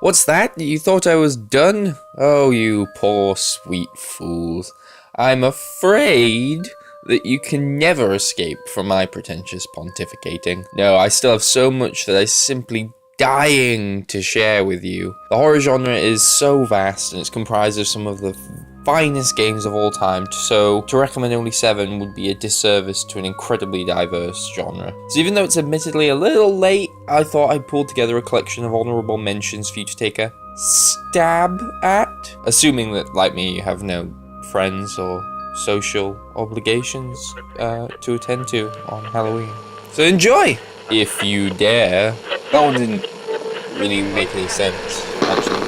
What's that? You thought I was done? Oh, you poor sweet fools. I'm afraid that you can never escape from my pretentious pontificating. No, I still have so much that I'm simply dying to share with you. The horror genre is so vast and it's comprised of some of the finest games of all time, so to recommend only 7 would be a disservice to an incredibly diverse genre. So even though it's admittedly a little late, I thought I'd pull together a collection of honourable mentions for you to take a stab at, assuming that, like me, you have no friends or social obligations to attend to on Halloween. So enjoy, if you dare. That one didn't really make any sense, actually.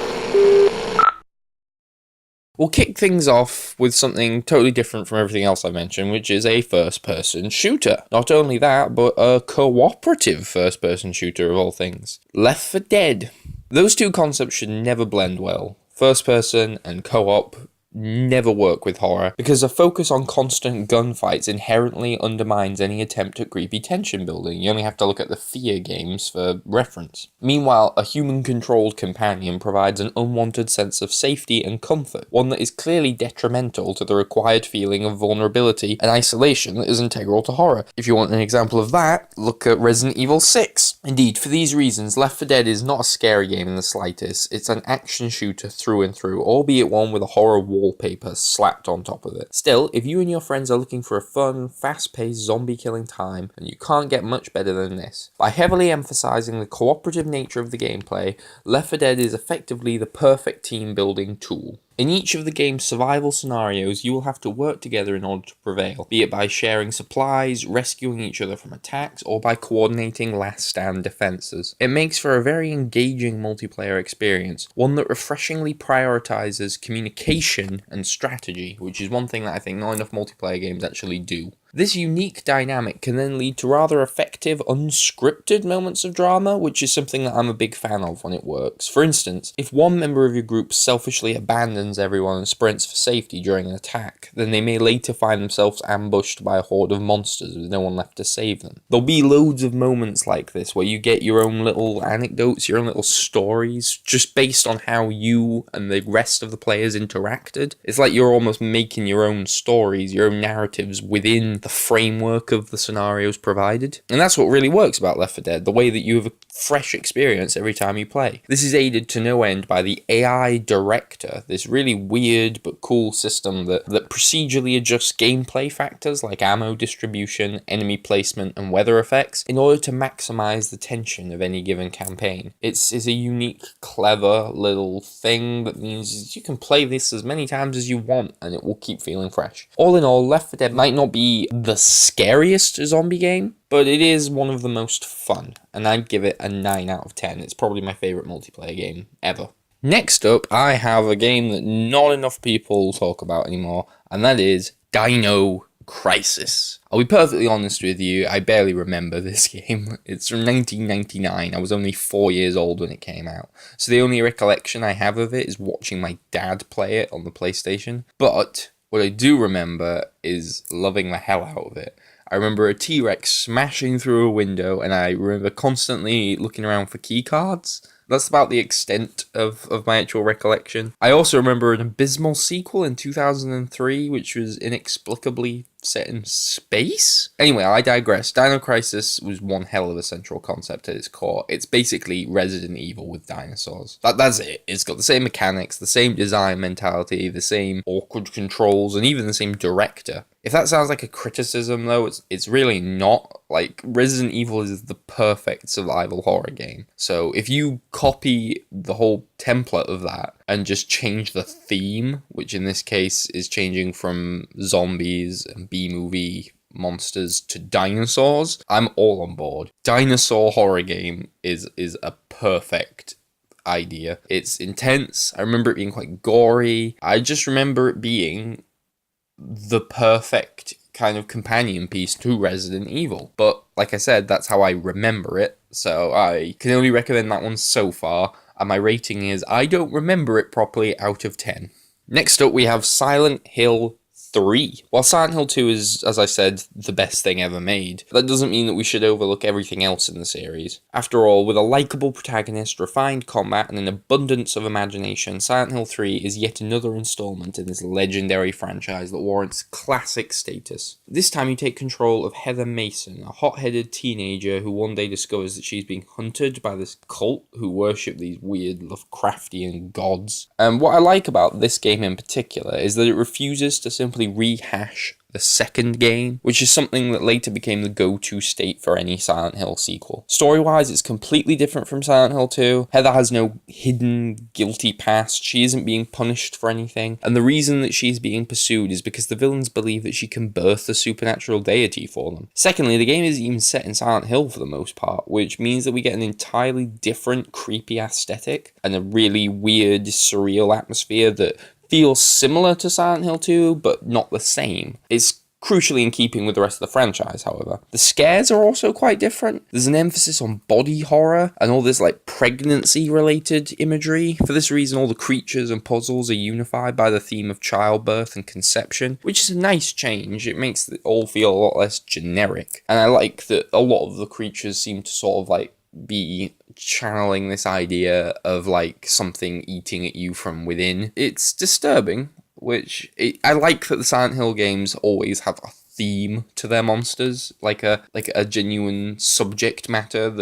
We'll kick things off with something totally different from everything else I mentioned, which is a first-person shooter. Not only that, but a cooperative first-person shooter of all things. Left 4 Dead. Those two concepts should never blend well. First-person and co-op never work with horror, because a focus on constant gunfights inherently undermines any attempt at creepy tension building. You only have to look at the Fear games for reference. Meanwhile, a human-controlled companion provides an unwanted sense of safety and comfort, one that is clearly detrimental to the required feeling of vulnerability and isolation that is integral to horror. If you want an example of that, look at Resident Evil 6. Indeed, for these reasons, Left 4 Dead is not a scary game in the slightest. It's an action shooter through and through, albeit one with a horror wallpaper slapped on top of it. Still, if you and your friends are looking for a fun, fast-paced zombie-killing time, then you can't get much better than this. By heavily emphasizing the cooperative nature of the gameplay, Left 4 Dead is effectively the perfect team-building tool. In each of the game's survival scenarios, you will have to work together in order to prevail, be it by sharing supplies, rescuing each other from attacks, or by coordinating last-stand defenses. It makes for a very engaging multiplayer experience, one that refreshingly prioritizes communication and strategy, which is one thing that I think not enough multiplayer games actually do. This unique dynamic can then lead to rather effective, unscripted moments of drama, which is something that I'm a big fan of when it works. For instance, if one member of your group selfishly abandons everyone and sprints for safety during an attack, then they may later find themselves ambushed by a horde of monsters with no one left to save them. There'll be loads of moments like this where you get your own little anecdotes, your own little stories, just based on how you and the rest of the players interacted. It's like you're almost making your own stories, your own narratives within the framework of the scenarios provided. And that's what really works about Left 4 Dead, the way that you have a fresh experience every time you play. This is aided to no end by the AI Director, this really weird but cool system that procedurally adjusts gameplay factors like ammo distribution, enemy placement, and weather effects in order to maximize the tension of any given campaign. It's a unique, clever little thing that means you can play this as many times as you want and it will keep feeling fresh. All in all, Left 4 Dead might not be the scariest zombie game, but it is one of the most fun, and I'd give it a 9 out of 10. It's probably my favourite multiplayer game ever. Next up, I have a game that not enough people talk about anymore, and that is Dino Crisis. I'll be perfectly honest with you, I barely remember this game. It's from 1999, I was only 4 years old when it came out, so the only recollection I have of it is watching my dad play it on the PlayStation, but what I do remember is loving the hell out of it. I remember a T-Rex smashing through a window, and I remember constantly looking around for key cards. That's about the extent of my actual recollection. I also remember an abysmal sequel in 2003, which was inexplicably set in space? Anyway, I digress. Dino Crisis was one hell of a central concept at its core. It's basically Resident Evil with dinosaurs. That's it. It's got the same mechanics, the same design mentality, the same awkward controls, and even the same director. If that sounds like a criticism, though, it's really not. Like, Resident Evil is the perfect survival horror game. So if you copy the whole template of that and just change the theme, which in this case is changing from zombies and B-movie monsters to dinosaurs, I'm all on board. Dinosaur horror game is a perfect idea. It's intense. I remember it being quite gory. I just remember it being the perfect kind of companion piece to Resident Evil. But like I said, that's how I remember it, so I can only recommend that one so far, and my rating is I don't remember it properly out of 10. Next up we have Silent Hill 3. While Silent Hill 2 is, as I said, the best thing ever made, that doesn't mean that we should overlook everything else in the series. After all, with a likeable protagonist, refined combat, and an abundance of imagination, Silent Hill 3 is yet another installment in this legendary franchise that warrants classic status. This time you take control of Heather Mason, a hot-headed teenager who one day discovers that she's being hunted by this cult who worship these weird Lovecraftian gods. And what I like about this game in particular is that it refuses to simply rehash the second game, which is something that later became the go-to state for any Silent Hill sequel. Story-wise, it's completely different from Silent Hill 2. Heather has no hidden, guilty past. She isn't being punished for anything. And the reason that she's being pursued is because the villains believe that she can birth a supernatural deity for them. Secondly, the game isn't even set in Silent Hill for the most part, which means that we get an entirely different, creepy aesthetic and a really weird, surreal atmosphere that feels similar to Silent Hill 2, but not the same. It's crucially in keeping with the rest of the franchise, however. The scares are also quite different. There's an emphasis on body horror and all this pregnancy-related imagery. For this reason, all the creatures and puzzles are unified by the theme of childbirth and conception, which is a nice change. It makes it all feel a lot less generic. And I like that a lot of the creatures seem to sort of be channeling this idea of something eating at you from within. It's disturbing, I like that the Silent Hill games always have a theme to their monsters, like a genuine subject matter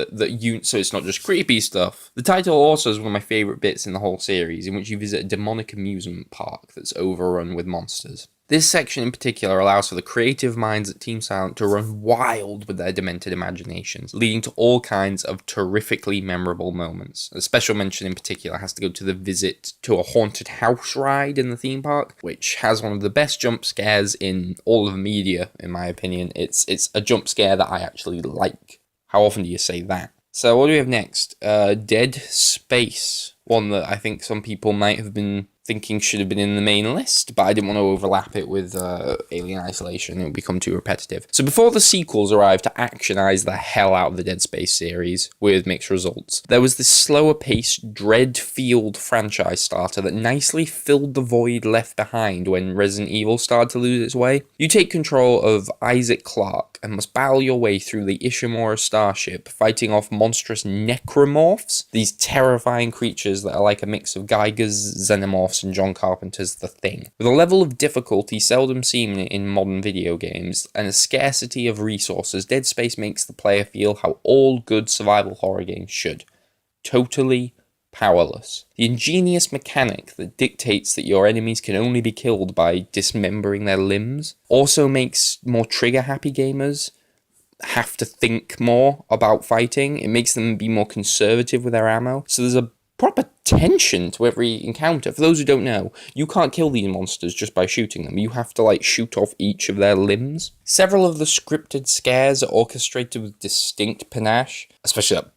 so it's not just creepy stuff. The title also is one of my favourite bits in the whole series, in which you visit a demonic amusement park that's overrun with monsters. This section in particular allows for the creative minds at Team Silent to run wild with their demented imaginations, leading to all kinds of terrifically memorable moments. A special mention in particular has to go to the visit to a haunted house ride in the theme park, which has one of the best jump scares in all of media, in my opinion. It's a jump scare that I actually like. How often do you say that? So what do we have next? Dead Space. One that I think some people might have been thinking should have been in the main list, but I didn't want to overlap it with Alien Isolation. It would become too repetitive. So before the sequels arrived to actionize the hell out of the Dead Space series with mixed results, there was this slower-paced Dreadfield franchise starter that nicely filled the void left behind when Resident Evil started to lose its way. You take control of Isaac Clarke and must battle your way through the Ishimura starship, fighting off monstrous necromorphs, these terrifying creatures that are like a mix of Geiger's Xenomorphs and John Carpenter's The Thing. With a level of difficulty seldom seen in modern video games, and a scarcity of resources, Dead Space makes the player feel how all good survival horror games should. Totally powerless. The ingenious mechanic that dictates that your enemies can only be killed by dismembering their limbs also makes more trigger-happy gamers have to think more about fighting. It makes them be more conservative with their ammo. So there's a proper tension to every encounter. For those who don't know, you can't kill these monsters just by shooting them. You have to shoot off each of their limbs. Several of the scripted scares are orchestrated with distinct panache, especially that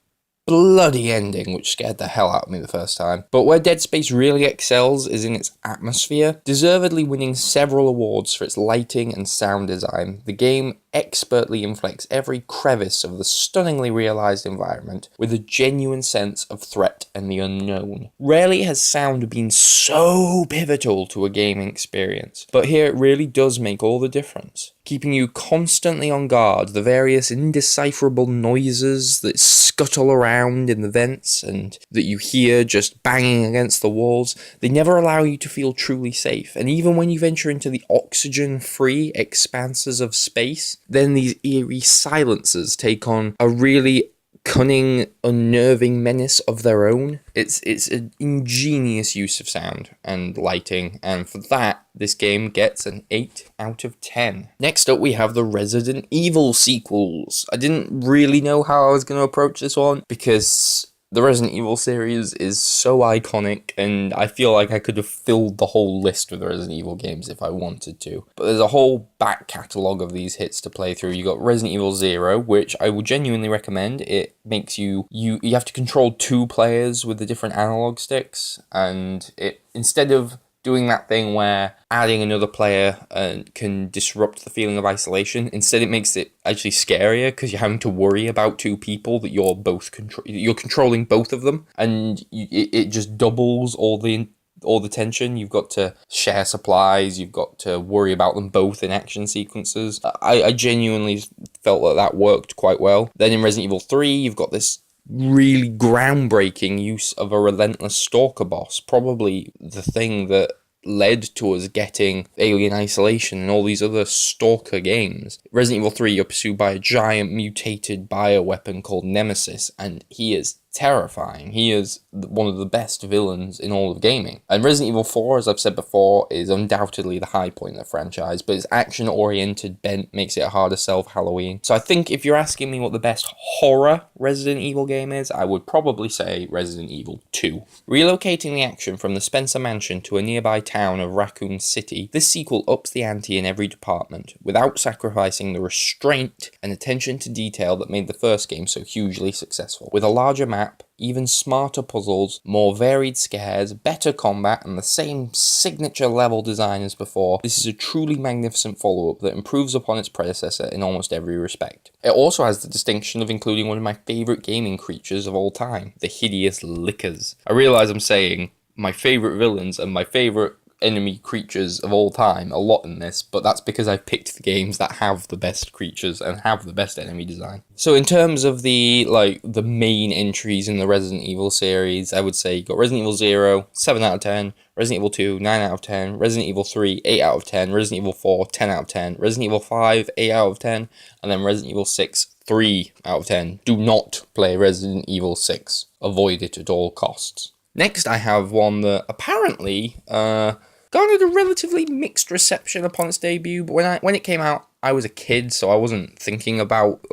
bloody ending, which scared the hell out of me the first time. But where Dead Space really excels is in its atmosphere, deservedly winning several awards for its lighting and sound design. The game expertly inflects every crevice of the stunningly realised environment with a genuine sense of threat and the unknown. Rarely has sound been so pivotal to a gaming experience, but here it really does make all the difference, keeping you constantly on guard. The various indecipherable noises that scuttle around in the vents and that you hear just banging against the walls, they never allow you to feel truly safe. And even when you venture into the oxygen-free expanses of space, then these eerie silences take on a really cunning, unnerving menace of their own. It's an ingenious use of sound and lighting, and for that, this game gets an 8 out of 10. Next up, we have the Resident Evil sequels. I didn't really know how I was going to approach this one, because the Resident Evil series is so iconic, and I feel like I could have filled the whole list with Resident Evil games if I wanted to. But there's a whole back catalogue of these hits to play through. You got Resident Evil 0, which I would genuinely recommend. It makes you have to control 2 players with the different analog sticks, and it, instead of doing that thing where adding another player can disrupt the feeling of isolation, instead it makes it actually scarier because you're having to worry about 2 people that you're both you're controlling both of them, and it just doubles all the all the tension. You've got to share supplies, you've got to worry about them both in action sequences. I genuinely felt that worked quite well. Then in Resident Evil 3, you've got this really groundbreaking use of a relentless stalker boss, probably the thing that led to us getting Alien Isolation and all these other stalker games. Resident Evil 3, you're pursued by a giant mutated bioweapon called Nemesis, and he is terrifying. He is one of the best villains in all of gaming. And Resident Evil 4, as I've said before, is undoubtedly the high point of the franchise, but its action-oriented bent makes it a harder sell for Halloween. So I think if you're asking me what the best horror Resident Evil game is, I would probably say Resident Evil 2. Relocating the action from the Spencer Mansion to a nearby town of Raccoon City, this sequel ups the ante in every department, without sacrificing the restraint and attention to detail that made the first game so hugely successful. With a larger map, even smarter puzzles, more varied scares, better combat, and the same signature level design as before, this is a truly magnificent follow-up that improves upon its predecessor in almost every respect. It also has the distinction of including one of my favourite gaming creatures of all time, the hideous Lickers. I realise I'm saying my favourite villains and my favourite enemy creatures of all time a lot in this, but that's because I've picked the games that have the best creatures and have the best enemy design. So in terms of the main entries in the Resident Evil series, I would say you got Resident Evil 0, 7 out of 10, Resident Evil 2, 9 out of 10, Resident Evil 3, 8 out of 10, Resident Evil 4, 10 out of 10, Resident Evil 5, 8 out of 10, and then Resident Evil 6, 3 out of 10. Do not play Resident Evil 6. Avoid it at all costs. Next, I have one that apparently garnered a relatively mixed reception upon its debut, but when it came out, I was a kid, so I wasn't thinking about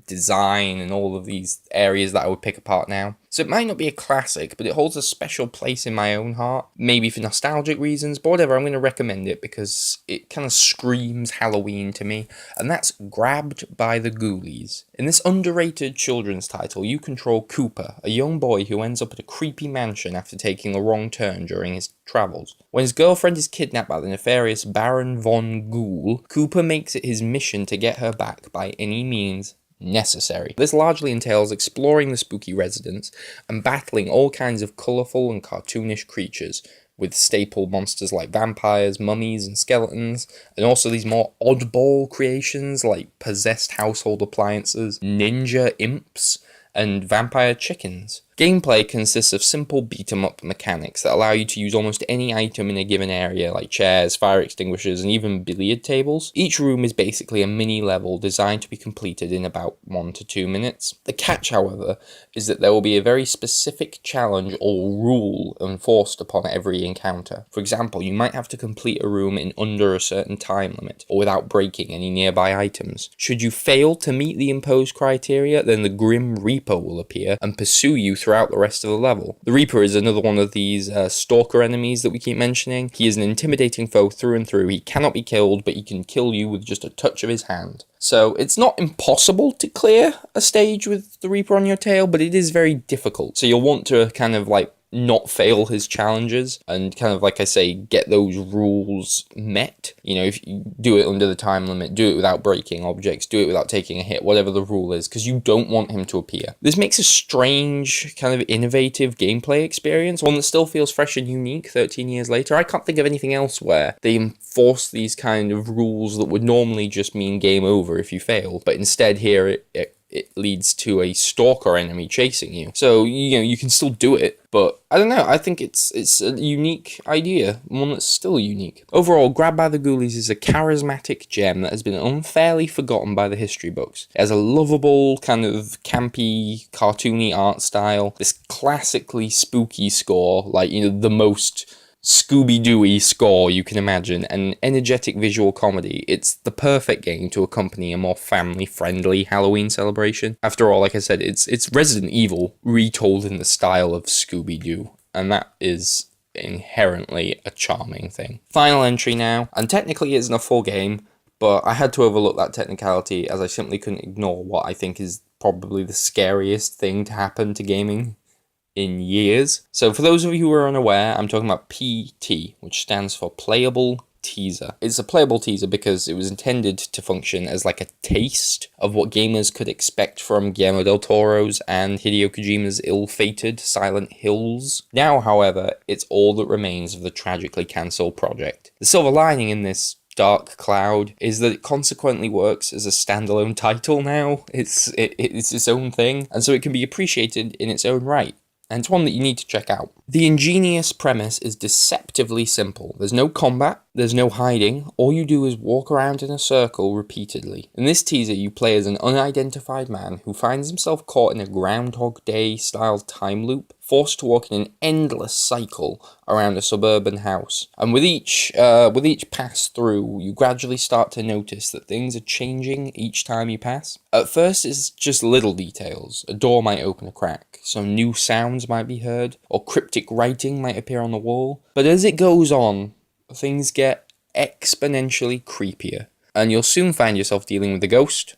design and all of these areas that I would pick apart now. So it might not be a classic, but it holds a special place in my own heart, maybe for nostalgic reasons, but whatever, I'm going to recommend it because it kind of screams Halloween to me, and that's Grabbed by the Ghoulies. In this underrated children's title, you control Cooper, a young boy who ends up at a creepy mansion after taking the wrong turn during his travels. When his girlfriend is kidnapped by the nefarious Baron von Ghoul, Cooper makes it his mission to get her back by any means necessary. This largely entails exploring the spooky residence and battling all kinds of colourful and cartoonish creatures, with staple monsters like vampires, mummies, and skeletons, and also these more oddball creations like possessed household appliances, ninja imps, and vampire chickens. Gameplay consists of simple beat-em-up mechanics that allow you to use almost any item in a given area, like chairs, fire extinguishers, and even billiard tables. Each room is basically a mini-level designed to be completed in about 1 to 2 minutes. The catch, however, is that there will be a very specific challenge or rule enforced upon every encounter. For example, you might have to complete a room in under a certain time limit, or without breaking any nearby items. Should you fail to meet the imposed criteria, then the Grim Reaper will appear and pursue you throughout the rest of the level. The Reaper is another one of these stalker enemies that we keep mentioning. He is an intimidating foe through and through. He cannot be killed, but he can kill you with just a touch of his hand. So it's not impossible to clear a stage with the Reaper on your tail, but it is very difficult. So you'll want to kind of not fail his challenges and kind of, like I say, get those rules met. You know, if you do it under the time limit, do it without breaking objects, do it without taking a hit, whatever the rule is, because you don't want him to appear. This makes a strange, kind of innovative gameplay experience, one that still feels fresh and unique 13 years later. I can't think of anything else where they enforce these kind of rules that would normally just mean game over if you fail, but instead here it leads to a stalker enemy chasing you. So, you can still do it, but I don't know, I think it's a unique idea, one that's still unique. Overall, Grabbed by the Ghoulies is a charismatic gem that has been unfairly forgotten by the history books. It has a lovable, kind of campy, cartoony art style, this classically spooky score, the most Scooby-Doo-y score you can imagine, and energetic visual comedy. It's the perfect game to accompany a more family-friendly Halloween celebration. After all, like I said, it's Resident Evil retold in the style of Scooby-Doo, and that is inherently a charming thing. Final entry now, and technically it isn't a full game, but I had to overlook that technicality as I simply couldn't ignore what I think is probably the scariest thing to happen to gaming in years. So for those of you who are unaware, I'm talking about PT, which stands for Playable teaser. It's a playable teaser because it was intended to function as like a taste of what gamers could expect from Guillermo del Toro's and Hideo Kojima's ill-fated Silent Hills. Now, however, it's all that remains of the tragically cancelled project. The silver lining in this dark cloud is that it consequently works as a standalone title now. It's its own thing, and so it can be appreciated in its own right. And it's one that you need to check out. The ingenious premise is deceptively simple. There's no combat, there's no hiding, all you do is walk around in a circle repeatedly. In this teaser, you play as an unidentified man who finds himself caught in a Groundhog Day-style time loop, forced to walk in an endless cycle around a suburban house. And with each pass through, you gradually start to notice that things are changing each time you pass. At first, it's just little details. A door might open a crack, some new sounds might be heard, or cryptic writing might appear on the wall. But as it goes on, things get exponentially creepier, and you'll soon find yourself dealing with a ghost,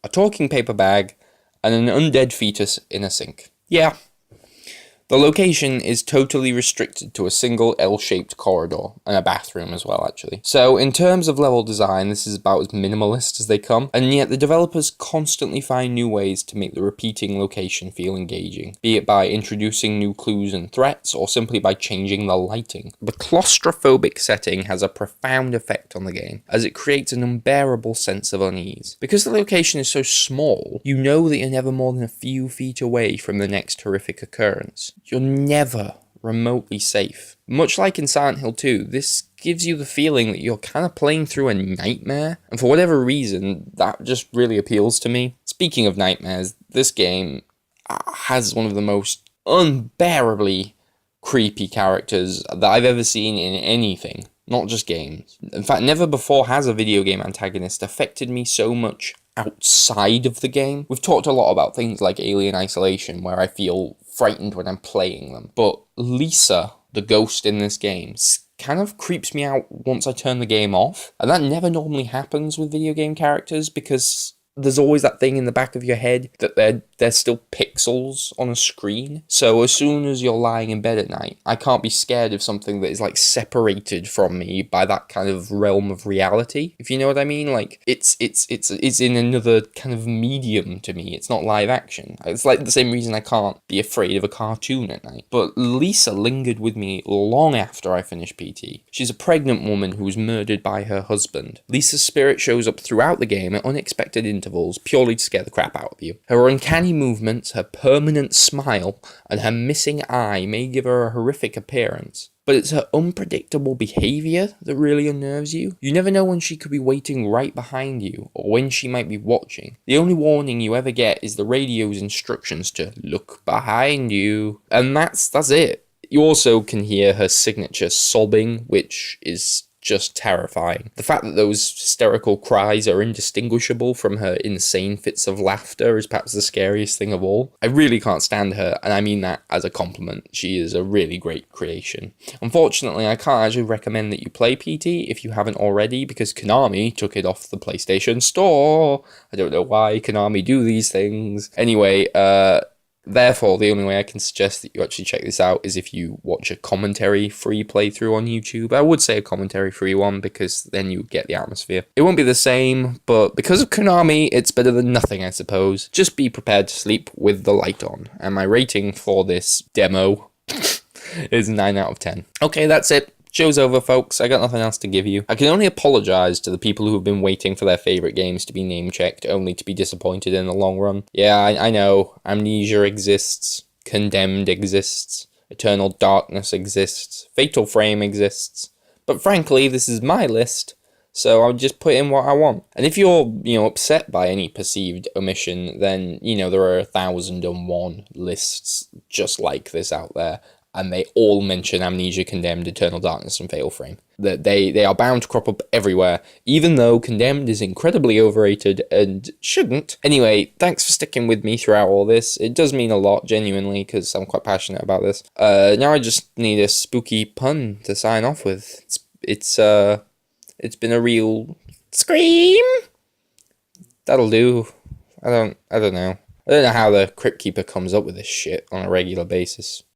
a talking paper bag, and an undead fetus in a sink. Yeah. The location is totally restricted to a single L-shaped corridor, and a bathroom as well, actually. So, in terms of level design, this is about as minimalist as they come, and yet the developers constantly find new ways to make the repeating location feel engaging, be it by introducing new clues and threats, or simply by changing the lighting. The claustrophobic setting has a profound effect on the game, as it creates an unbearable sense of unease. Because the location is so small, you know that you're never more than a few feet away from the next horrific occurrence. You're never remotely safe. Much like in Silent Hill 2, this gives you the feeling that you're kind of playing through a nightmare, and for whatever reason, that just really appeals to me. Speaking of nightmares, this game has one of the most unbearably creepy characters that I've ever seen in anything, not just games. In fact, never before has a video game antagonist affected me so much outside of the game. We've talked a lot about things like Alien Isolation, where I feel frightened when I'm playing them, but Lisa, the ghost in this game, kind of creeps me out once I turn the game off, and that never normally happens with video game characters because there's always that thing in the back of your head that they're still pixels on a screen. So as soon as you're lying in bed at night, I can't be scared of something that is like separated from me by that kind of realm of reality, if you know what I mean. Like it's in another kind of medium to me. It's not live action. It's like the same reason I can't be afraid of a cartoon at night. But Lisa lingered with me long after I finished PT. She's a pregnant woman who was murdered by her husband. Lisa's spirit shows up throughout the game at unexpected intervals, purely to scare the crap out of you. Her uncanny movements, her permanent smile, and her missing eye may give her a horrific appearance. But it's her unpredictable behaviour that really unnerves you. You never know when she could be waiting right behind you, or when she might be watching. The only warning you ever get is the radio's instructions to look behind you. And that's it. You also can hear her signature sobbing, which is just terrifying. The fact that those hysterical cries are indistinguishable from her insane fits of laughter is perhaps the scariest thing of all. I really can't stand her, and I mean that as a compliment. She is a really great creation. Unfortunately, I can't actually recommend that you play PT if you haven't already, because Konami took it off the PlayStation Store. I don't know why Konami do these things. Anyway, therefore, the only way I can suggest that you actually check this out is if you watch a commentary-free playthrough on YouTube. I would say a commentary-free one, because then you get the atmosphere. It won't be the same, but because of Konami, it's better than nothing, I suppose. Just be prepared to sleep with the light on. And my rating for this demo is 9 out of 10. Okay, that's it. Show's over, folks. I got nothing else to give you. I can only apologise to the people who have been waiting for their favourite games to be name-checked, only to be disappointed in the long run. Yeah, I know. Amnesia exists. Condemned exists. Eternal Darkness exists. Fatal Frame exists. But frankly, this is my list, so I'll just put in what I want. And if you're, upset by any perceived omission, then, there are 1,001 lists just like this out there. And they all mention Amnesia, Condemned, Eternal Darkness, and Fatal Frame. That they are bound to crop up everywhere, even though Condemned is incredibly overrated and shouldn't. Anyway, thanks for sticking with me throughout all this. It does mean a lot, genuinely, because I'm quite passionate about this. Now I just need a spooky pun to sign off with. It's been a real scream. That'll do. I don't know. I don't know how the Crypt Keeper comes up with this shit on a regular basis.